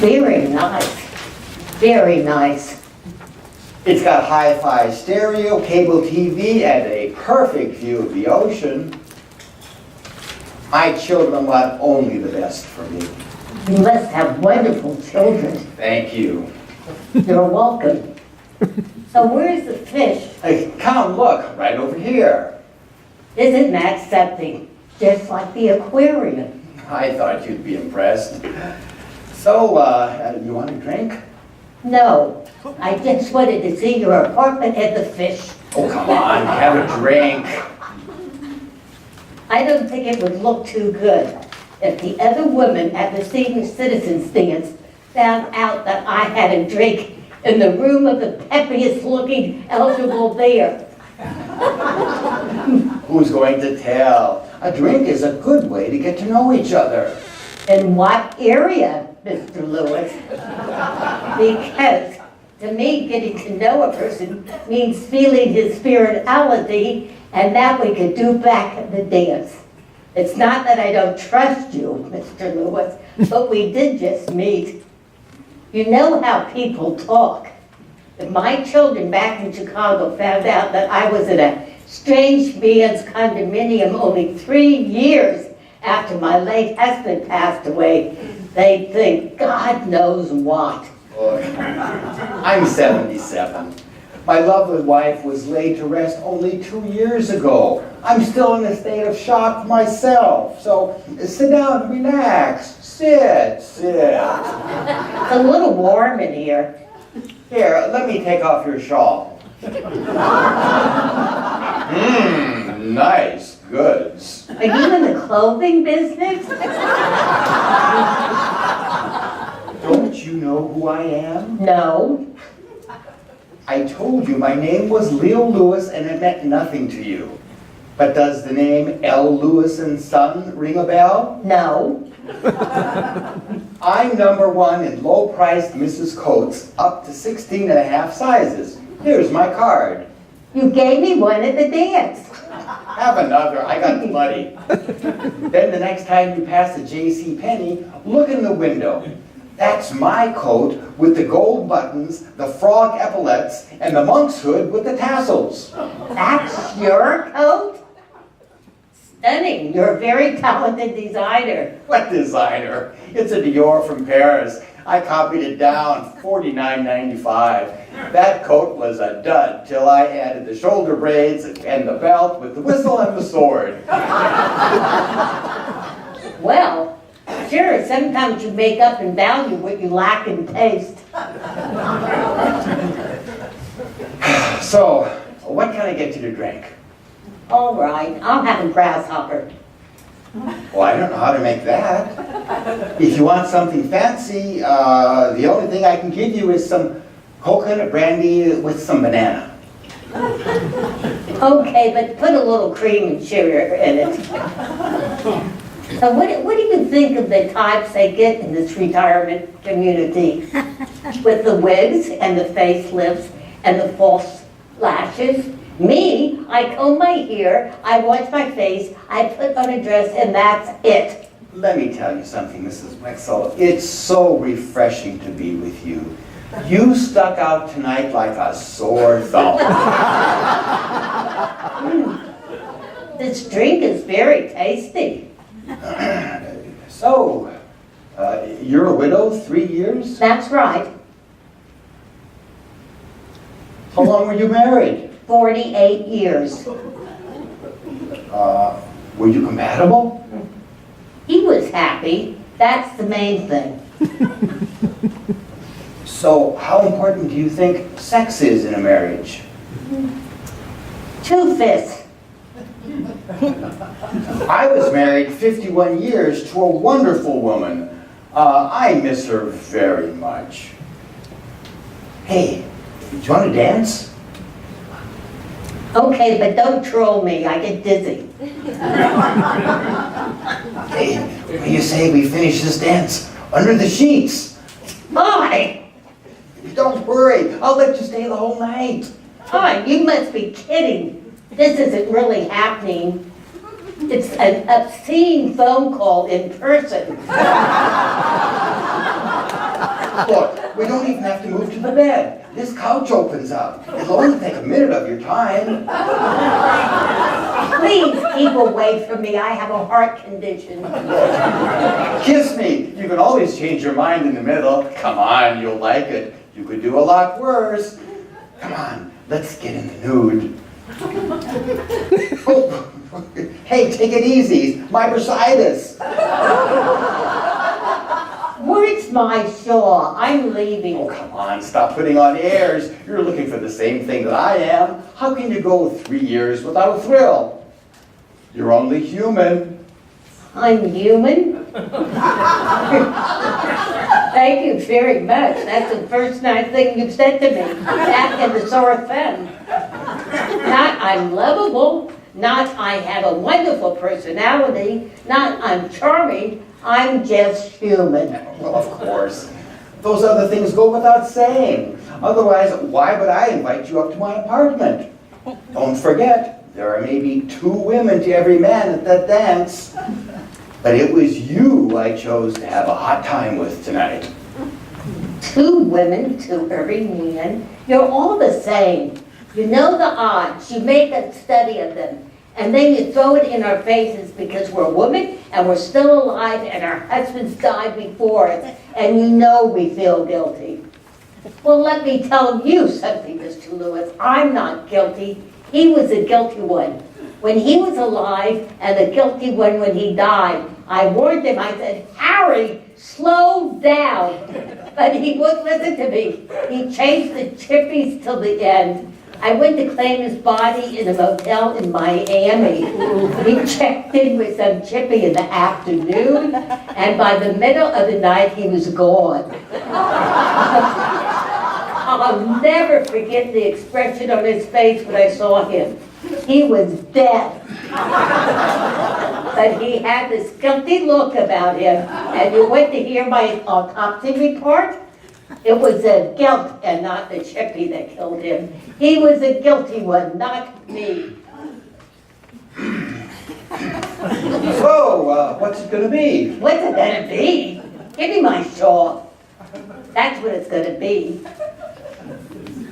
Very nice. Very nice. It's got hi-fi stereo, cable TV, and a perfect view of the ocean. My children want only the best for me. You must have wonderful children. Thank you. You're welcome. So where's the fish? Hey, come look, right over here. Isn't that something? Just like the aquarium. I thought you'd be impressed. So, you want a drink? No, I just wanted to see your apartment and the fish. Oh, come on, have a drink. I don't think it would look too good if the other women at the senior citizens dance found out that I had a drink in the room of the peppiest looking eligible there. Who's going to tell? A drink is a good way to get to know each other. In what area, Mr. Lewis? Because to me, getting to know a person means feeling his spirituality, and that we could do back at the dance. It's not that I don't trust you, Mr. Lewis, but we did just meet. You know how people talk. If my children back in Chicago found out that I was in a strange man's condominium only 3 years after my late husband passed away, they'd think God knows what. Boy, I'm 77. My lovely wife was laid to rest only 2 years ago. I'm still in a state of shock myself. So sit down and relax. Sit. It's a little warm in here. Here, let me take off your shawl. Nice goods. Are you in the clothing business? Don't you know who I am? No. I told you my name was Leo Lewis and it meant nothing to you. But does the name L. Lewis and Son ring a bell? No. I'm #1 in low-priced Mrs. Coats, up to 16 and a half sizes. Here's my card. You gave me one at the dance. Have another, I got bloody. Then the next time you pass a J.C. Penney, look in the window. That's my coat with the gold buttons, the frog epaulets, and the monk's hood with the tassels. That's your coat? Stunning. You're a very talented designer. What designer? It's a Dior from Paris. I copied it down, $49.95. That coat was a dud till I added the shoulder braids and the belt with the whistle and the sword. Well, sure, sometimes you make up and value what you lack in taste. So, what can I get you to drink? All right, I'll have a grasshopper. Well, I don't know how to make that. If you want something fancy, the only thing I can give you is some coconut brandy with some banana. Okay, but put a little cream and sugar in it. So what do you think of the types they get in this retirement community? With the wigs and the facelifts and the false lashes? Me, I comb my hair, I wash my face, I put on a dress, and that's it. Let me tell you something, Mrs. Wexel. It's so refreshing to be with you. You stuck out tonight like a sore thumb. This drink is very tasty. So, you're a widow, 3 years? That's right. How long were you married? 48 years. Were you compatible? He was happy. That's the main thing. So, how important do you think sex is in a marriage? 2 fists. I was married 51 years to a wonderful woman. I miss her very much. Hey, do you want to dance? Okay, but don't troll me. I get dizzy. Hey, what do you say we finish this dance under the sheets? Hi! Don't worry, I'll let you stay the whole night. Hi, you must be kidding. This isn't really happening. It's an obscene phone call in person. Look, we don't even have to move to the bed. This couch opens up. It'll only take a minute of your time. Please keep away from me. I have a heart condition. Kiss me. You can always change your mind in the middle. Come on, you'll like it. You could do a lot worse. Come on, let's get in the nude. Oh, hey, take it easy. My bursitis. Where's my shawl? I'm leaving. Oh, come on, stop putting on airs. You're looking for the same thing that I am. How can you go 3 years without a thrill? You're only human. I'm human? Thank you very much. That's the first nice thing you've said to me. That and the sore thumb. Not I'm lovable. Not I have a wonderful personality. Not I'm charming. I'm just human. Well, of course. Those other things go without saying. Otherwise, why would I invite you up to my apartment? Don't forget, there are maybe 2 women to every man at that dance. But it was you I chose to have a hot time with tonight. 2 women to every man. You're all the same. You know the odds. You make a study of them. And then you throw it in our faces because we're women and we're still alive and our husbands died before us. And you know we feel guilty. Well, let me tell you something, Mr. Lewis. I'm not guilty. He was a guilty one when he was alive and the guilty one when he died. I warned him. I said, Harry, slow down. But he wouldn't listen to me. He chased the chippies till the end. I went to claim his body in a motel in Miami. He checked in with some chippy in the afternoon, and by the middle of the night, he was gone. I'll never forget the expression on his face when I saw him. He was dead. But he had this guilty look about him, and you went to hear my autopsy report? It was the guilt and not the chippy that killed him. He was a guilty one, not me. So, what's it gonna be? What's it gonna be? Give me my shawl. That's what it's gonna be.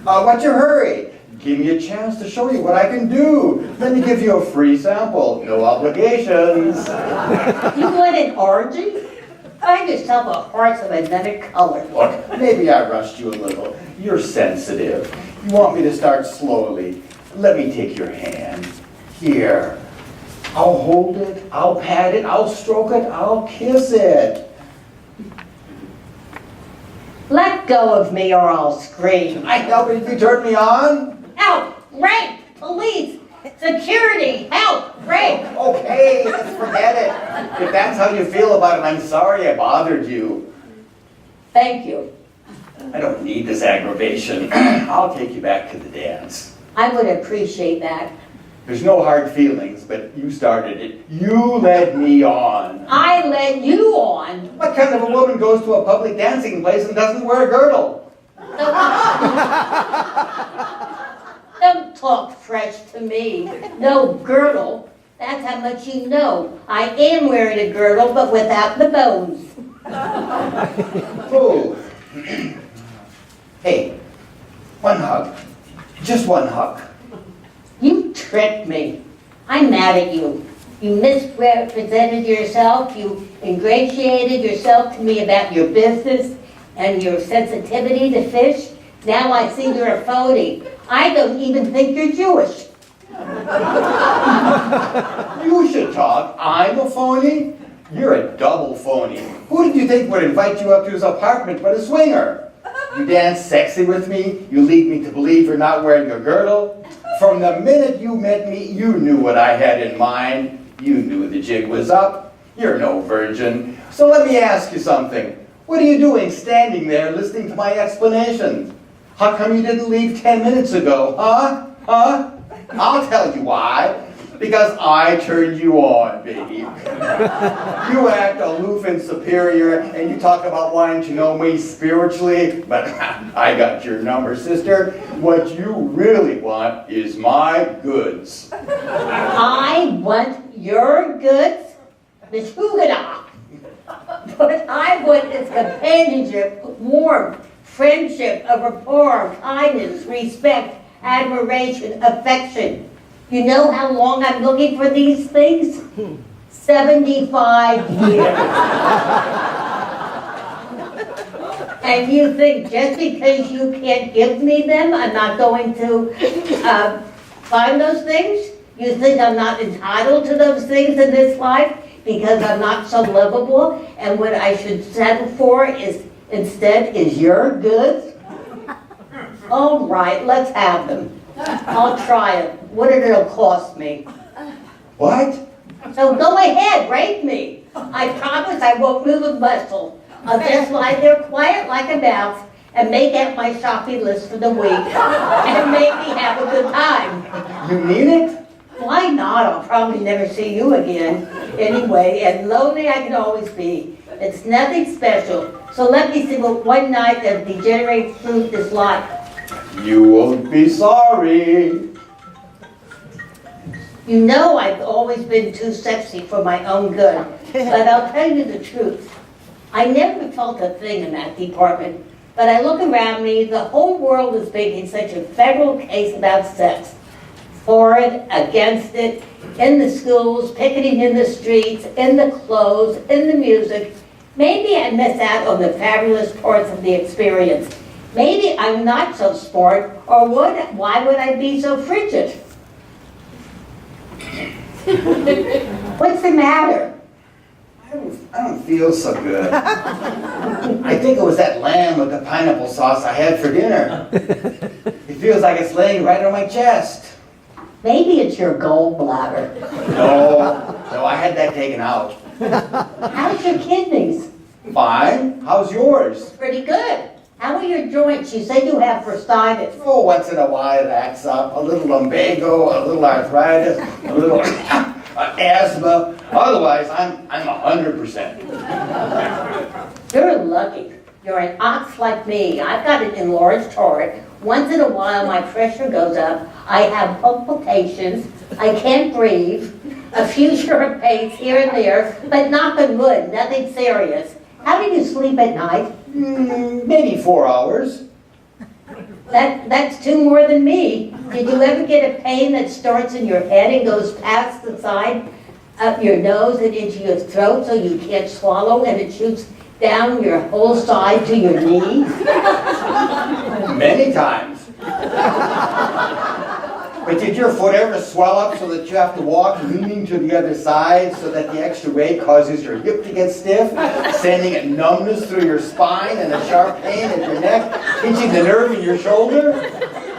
What's your hurry? Give me a chance to show you what I can do. Let me give you a free sample. No obligations. You want an orgy? Find yourself a horse of another color. Look, maybe I rushed you a little. You're sensitive. You want me to start slowly. Let me take your hand. Here. I'll hold it, I'll pat it, I'll stroke it, I'll kiss it. Let go of me or I'll scream. I help if you turn me on? Help! Rape! Police! Security! Help! Rape! Okay, let's forget it. If that's how you feel about it, I'm sorry I bothered you. Thank you. I don't need this aggravation. I'll take you back to the dance. I would appreciate that. There's no hard feelings, but you started it. You led me on. I led you on. What kind of a woman goes to a public dancing place and doesn't wear a girdle? Don't talk fresh to me. No girdle. That's how much you know. I am wearing a girdle, but without the bones. Oh. Hey, one hug. Just one hug. You tricked me. I'm mad at you. You misrepresented yourself. You ingratiated yourself to me about your business and your sensitivity to fish. Now I see you're a phony. I don't even think you're Jewish. You should talk. I'm a phony? You're a double phony. Who did you think would invite you up to his apartment but a swinger? You dance sexy with me. You lead me to believe you're not wearing a girdle. From the minute you met me, you knew what I had in mind. You knew the jig was up. You're no virgin. So let me ask you something. What are you doing standing there listening to my explanations? How come you didn't leave 10 minutes ago, huh? Huh? I'll tell you why. Because I turned you on, baby. You act aloof and superior, and you talk about wanting to know me spiritually, but I got your number, sister. What you really want is my goods. I want your goods, Miss Hugada. What I want is companionship warmth, friendship, a rapport, kindness, respect, admiration, affection. You know how long I'm looking for these things? 75 years. And you think just because you can't give me them, I'm not going to find those things? You think I'm not entitled to those things in this life because I'm not so lovable, and what I should settle for is instead is your goods? All right, let's have them. I'll try it. What it'll cost me. What? So go ahead, rape me. I promise I won't move a muscle. I'll just lie there quiet like a mouse and make out my shopping list for the week and make me have a good time. You mean it? Why not? I'll probably never see you again anyway, and lonely I can always be. It's nothing special. So let me see what one night of degenerate fruit is like. You won't be sorry. You know I've always been too sexy for my own good, but I'll tell you the truth. I never felt a thing in that department, but I look around me, the whole world is making such a federal case about sex. For it, against it, in the schools, picketing in the streets, in the clothes, in the music. Maybe I miss out on the fabulous parts of the experience. Maybe I'm not so smart, or why would I be so frigid? What's the matter? I don't feel so good. I think it was that lamb with the pineapple sauce I had for dinner. It feels like it's laying right on my chest. Maybe it's your gallbladder. No, I had that taken out. How's your kidneys? Fine. How's yours? Pretty good. How are your joints? You said you have bursitis. Oh, once in a while it acts up. A little lumbago, a little arthritis, a little asthma. Otherwise, I'm 100%. You're lucky. You're an ox like me. I've got an enlarged heart. Once in a while, my pressure goes up. I have palpitations. I can't breathe. A few short pains here and there, but knock on wood, nothing serious. How do you sleep at night? Maybe 4 hours. That's two more than me. Did you ever get a pain that starts in your head and goes past the side of your nose and into your throat so you can't swallow, and it shoots down your whole side to your knees? Many times. But did your foot ever swell up so that you have to walk leaning to the other side so that the extra weight causes your hip to get stiff, sending a numbness through your spine and a sharp pain at your neck, pinching the nerve in your shoulder?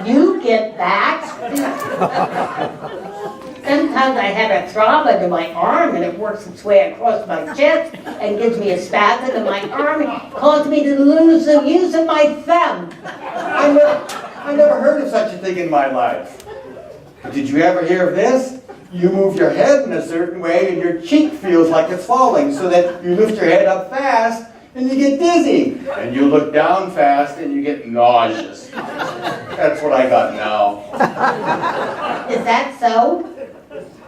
You get that? Sometimes I have a throb under my arm and it works its way across my chest and gives me a spasm in my arm and causes me to lose the use of my thumb. I never heard of such a thing in my life. Did you ever hear of this? You move your head in a certain way and your cheek feels like it's falling, so that you lift your head up fast and you get dizzy. And you look down fast and you get nauseous. That's what I got now. Is that so?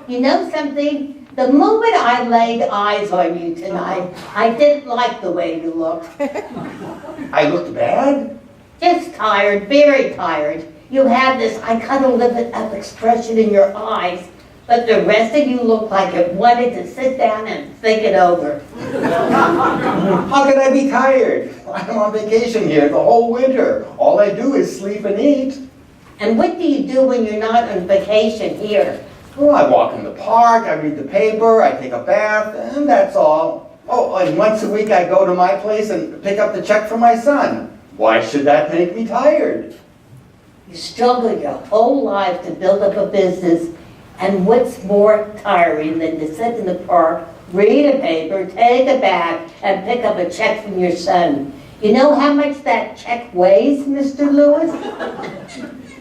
You know something? The moment I laid eyes on you tonight, I didn't like the way you looked. I looked bad? Just tired, very tired. You had this I kind of lit up expression in your eyes, but the rest of you looked like it wanted to sit down and think it over. How could I be tired? I'm on vacation here the whole winter. All I do is sleep and eat. And what do you do when you're not on vacation here? Well, I walk in the park, I read the paper, I take a bath, and that's all. Oh, and once a week I go to my place and pick up the check for my son. Why should that make me tired? You struggled your whole life to build up a business, and what's more tiring than to sit in the park, read a paper, take a bath, and pick up a check from your son? You know how much that check weighs, Mr. Lewis?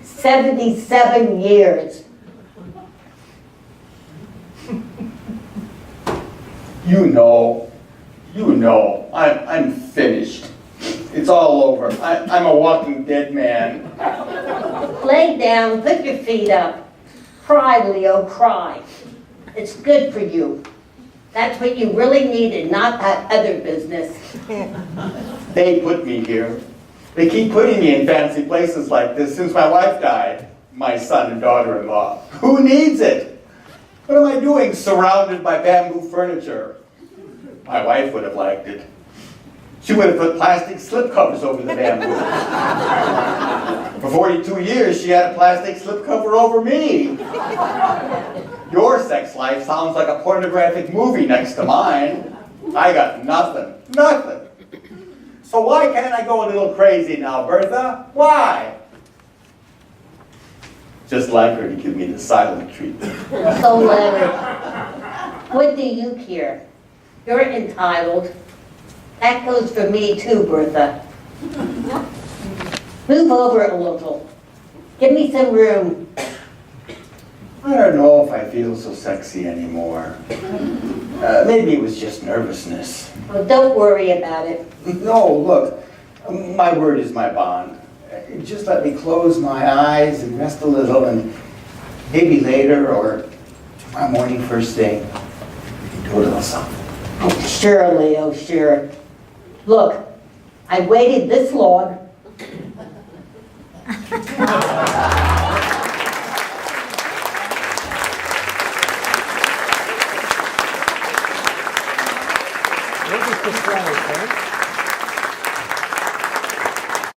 77 years. You know, I'm finished. It's all over. I'm a walking dead man. Lay down, put your feet up. Cry, Leo, cry. It's good for you. That's what you really needed, not that other business. They put me here. They keep putting me in fancy places like this since my wife died, my son and daughter-in-law. Who needs it? What am I doing surrounded by bamboo furniture? My wife would have liked it. She would have put plastic slipcovers over the bamboo. For 42 years, she had a plastic slipcover over me. Your sex life sounds like a pornographic movie next to mine. I got nothing. Nothing. So why can't I go a little crazy now, Bertha? Why? Just like her to give me the silent treatment. So, Leonard, what do you care? You're entitled. That goes for me too, Bertha. Move over a little. Give me some room. I don't know if I feel so sexy anymore. Maybe it was just nervousness. Oh, don't worry about it. No, look, my word is my bond. Just let me close my eyes and rest a little, and maybe later or tomorrow morning first thing, we can do a little something. Oh, sure, Leo, sure. Look, I waited this long. What is the price, right?